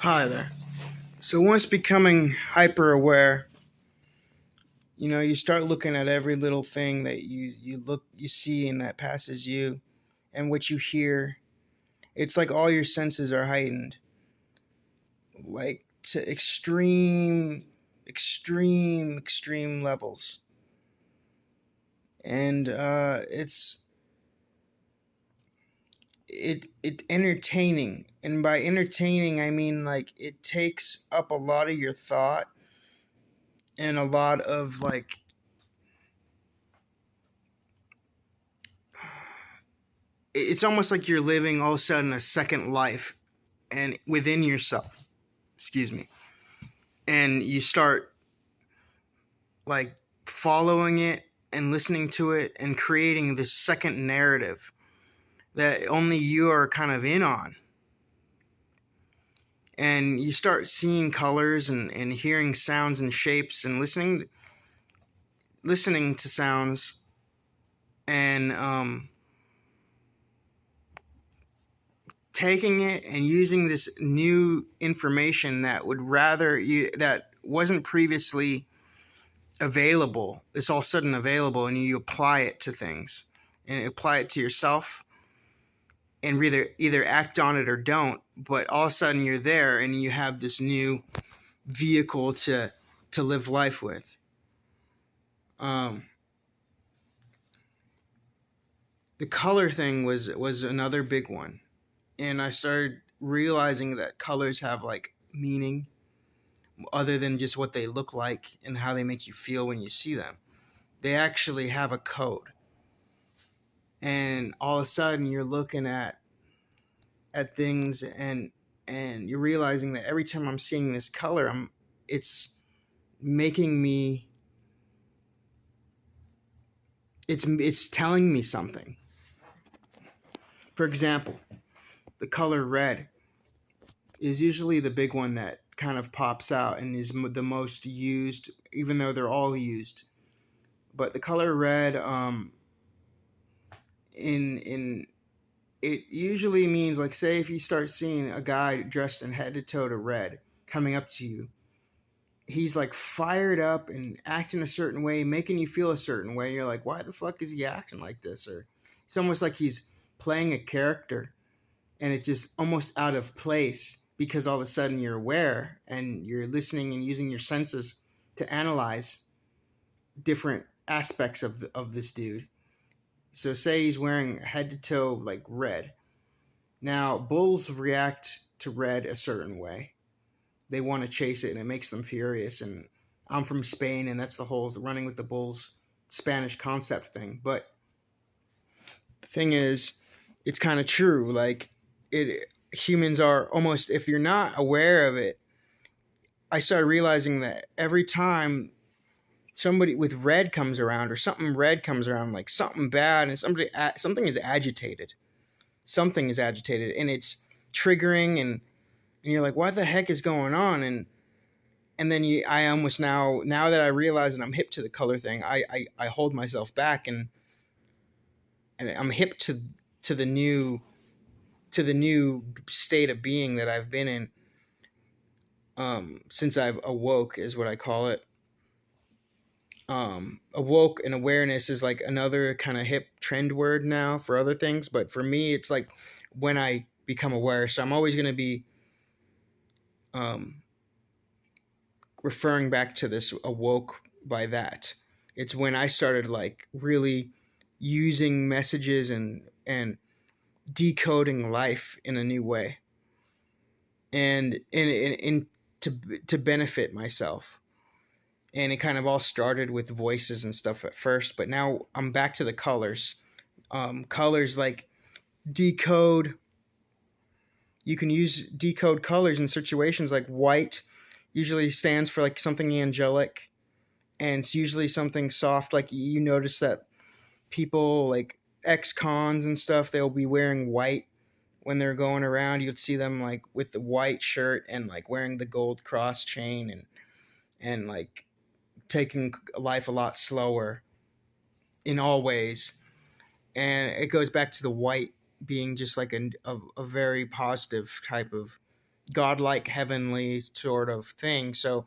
Hi there. So once becoming hyper aware, you start looking at every little thing that you see and that passes you and what you hear. It's like all your senses are heightened, like to extreme levels. And it entertaining. And by entertaining I mean like it takes up a lot of your thought and a lot of like it's almost like you're living all of a sudden a second life and within yourself, excuse me, and you start like following it and listening to it and creating this second narrative that only you are kind of in on. And you start seeing colors and hearing sounds and shapes and listening to sounds and taking it and using this new information that wasn't previously available. It's all of a sudden available, and you apply it to things and apply it to yourself, and either act on it or don't. But all of a sudden you're there, and you have this new vehicle to live life with. The color thing was another big one, and I started realizing that colors have like meaning other than just what they look like and how they make you feel when you see them. They actually have a code. And all of a sudden you're looking at things, and you're realizing that every time I'm seeing this color, it's making me it's telling me something. For example, the color red is usually the big one that kind of pops out and is the most used, even though they're all used. But the color red, in it usually means, like, say if you start seeing a guy dressed in head to toe to red coming up to you, he's like fired up and acting a certain way, making you feel a certain way. You're like, why the fuck is he acting like this? Or it's almost like he's playing a character, and it's just almost out of place because all of a sudden you're aware and you're listening and using your senses to analyze different aspects of this dude. So say he's wearing head to toe like red. Now bulls react to red a certain way. They want to chase it, and it makes them furious. And I'm from Spain, and that's the whole running with the bulls Spanish concept thing. But the thing is, it's kind of true. Like, it humans are almost, if you're not aware of it, I started realizing that every time somebody with red comes around, or something red comes around, like something bad, and something is agitated. Something is agitated, and it's triggering, and you're like, what the heck is going on? And then I almost now that I realize, and I'm hip to the color thing, I hold myself back, and I'm hip to the new state of being that I've been in since I've awoke, is what I call it. Awoke and awareness is like another kind of hip trend word now for other things, but for me it's like when I become aware. So I'm always going to be referring back to this awoke by that. It's when I started like really using messages and decoding life in a new way, and in to benefit myself. And it kind of all started with voices and stuff at first, but now I'm back to the colors. Colors like decode. You can use decode colors in situations like white usually stands for like something angelic, and it's usually something soft. Like, you notice that people like ex-cons and stuff, they'll be wearing white when they're going around. You'd see them like with the white shirt and like wearing the gold cross chain, and like taking life a lot slower in all ways. And it goes back to the white being just like a very positive type of godlike heavenly sort of thing. So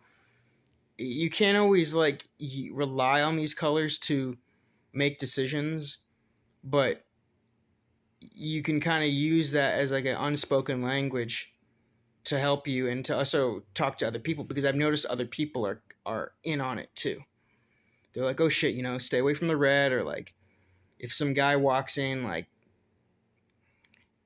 you can't always like rely on these colors to make decisions, but you can kind of use that as like an unspoken language to help you and to also talk to other people, because I've noticed other people are in on it too. They're like, oh shit, stay away from the red, or like if some guy walks in, like,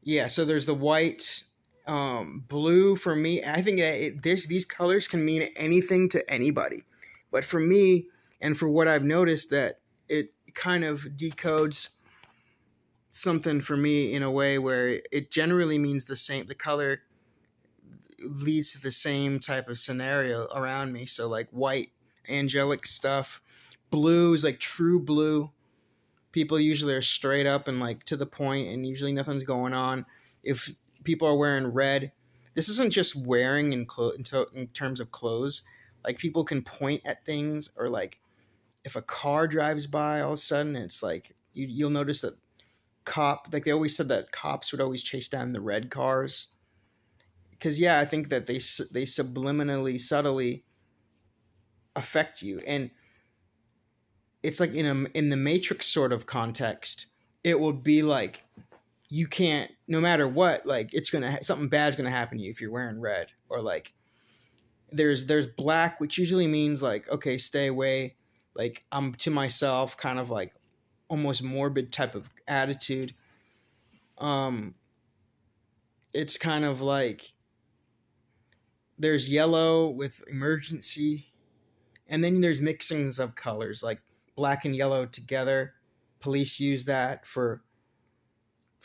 yeah. So there's the white, blue for me. I think that these colors can mean anything to anybody, but for me and for what I've noticed, that it kind of decodes something for me in a way where it generally means the same. The color leads to the same type of scenario around me. So like white, angelic stuff. Blue is like true blue. People usually are straight up and like to the point, and usually nothing's going on. If people are wearing red, this isn't just wearing in terms of clothes. Like people can point at things, or like if a car drives by, all of a sudden it's like you'll notice that like they always said that cops would always chase down the red cars, because yeah, I think that they subliminally, subtly affect you. And it's like in the Matrix sort of context, it will be like you can't, no matter what, like it's gonna something bad's gonna happen to you if you're wearing red. Or like there's black, which usually means like, okay, stay away, like I'm to myself, kind of like almost morbid type of attitude. It's kind of like there's yellow with emergency, and then there's mixings of colors like black and yellow together. Police use that for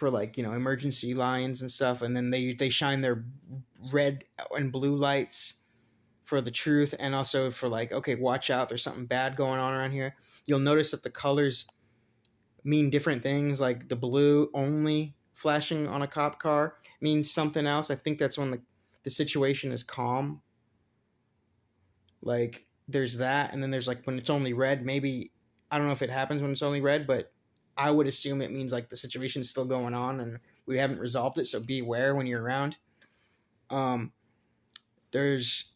like emergency lines and stuff, and then they shine their red and blue lights for the truth, and also for like, okay, watch out, there's something bad going on around here. You'll notice that the colors mean different things. Like the blue only flashing on a cop car means something else. I think that's when the situation is calm. Like there's that, and then there's like when it's only red. Maybe I don't know if it happens when it's only red, but I would assume it means like the situation's still going on and we haven't resolved it. So beware when you're around. There's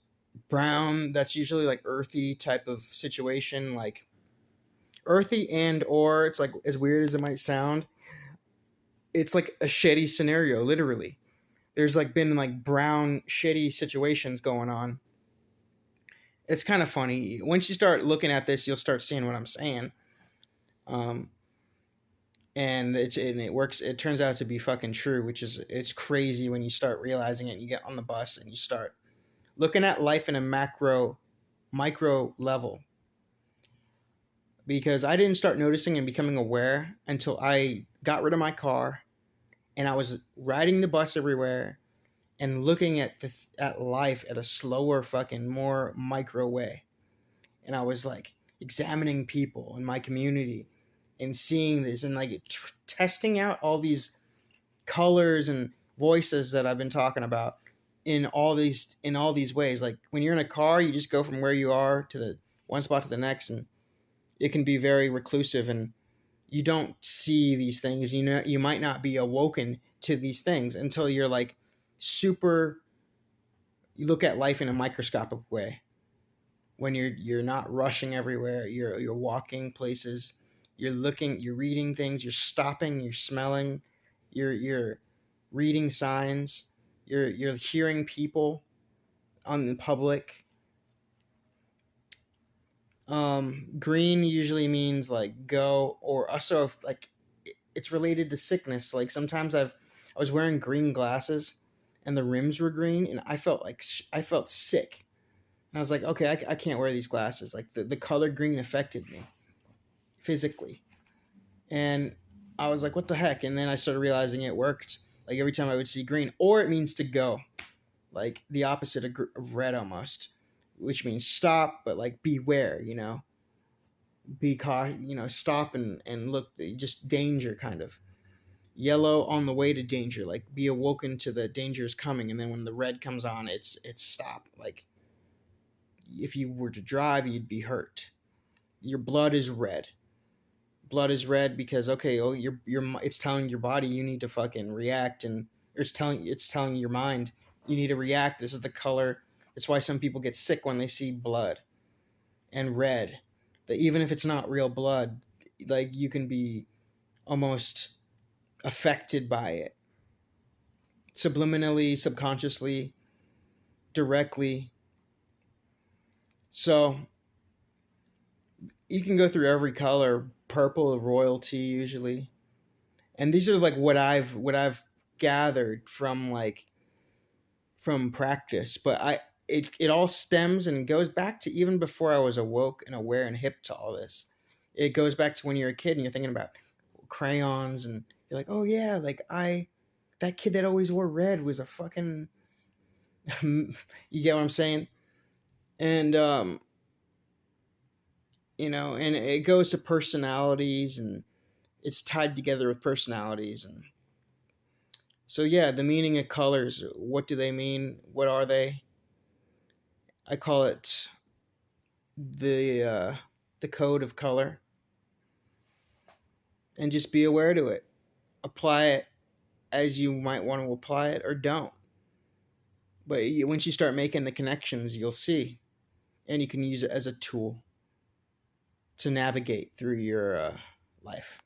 brown. That's usually like earthy type of situation, like earthy, and or it's like, as weird as it might sound, it's like a shitty scenario. Literally, there's like been like brown shitty situations going on. It's kind of funny. Once you start looking at this, you'll start seeing what I'm saying. And it works. It turns out to be fucking true, which is, it's crazy when you start realizing it. And you get on the bus and you start looking at life in a micro level. Because I didn't start noticing and becoming aware until I got rid of my car and I was riding the bus everywhere and looking at life at a slower, fucking more micro way. And I was like examining people in my community and seeing this and like testing out all these colors and voices that I've been talking about in all these ways. Like when you're in a car, you just go from where you are to the one spot to the next, and it can be very reclusive, and you don't see these things. You might not be awoken to these things until you're like super, you look at life in a microscopic way. When you're not rushing everywhere, you're walking places, you're looking, you're reading things, you're stopping, you're smelling, you're reading signs, you're hearing people on the public. Green usually means like go, or also if like it's related to sickness. Like sometimes I was wearing green glasses and the rims were green, and I felt sick. And I was like, okay, I can't wear these glasses. Like the color green affected me physically. And I was like, what the heck? And then I started realizing it worked. Like every time I would see green, or it means to go, like the opposite of red almost, which means stop, but like beware, be cautious, stop and look, just danger kind of. Yellow, on the way to danger, like be awoken to the danger is coming. And then when the red comes on, it's stop. Like if you were to drive, you'd be hurt. Your blood is red. Blood is red because, okay, it's telling your body you need to fucking react, and it's telling your mind You need to react. This is the color. That's why some people get sick when they see blood and red. That even if it's not real blood, like you can be almost affected by it subliminally, subconsciously, directly. So you can go through every color. Purple, royalty usually, and these are like what I've gathered from practice. But it all stems and goes back to even before I was awoke and aware and hip to all this. It goes back to when you're a kid and you're thinking about crayons and you're like, oh yeah, like that kid that always wore red was a fucking you get what I'm saying? And and it goes to personalities, and it's tied together with personalities. And so yeah, the meaning of colors, what do they mean? What are they? I call it the code of color, and just be aware to it. Apply it as you might want to apply it, or don't. But once you start making the connections, you'll see, and you can use it as a tool to navigate through your life.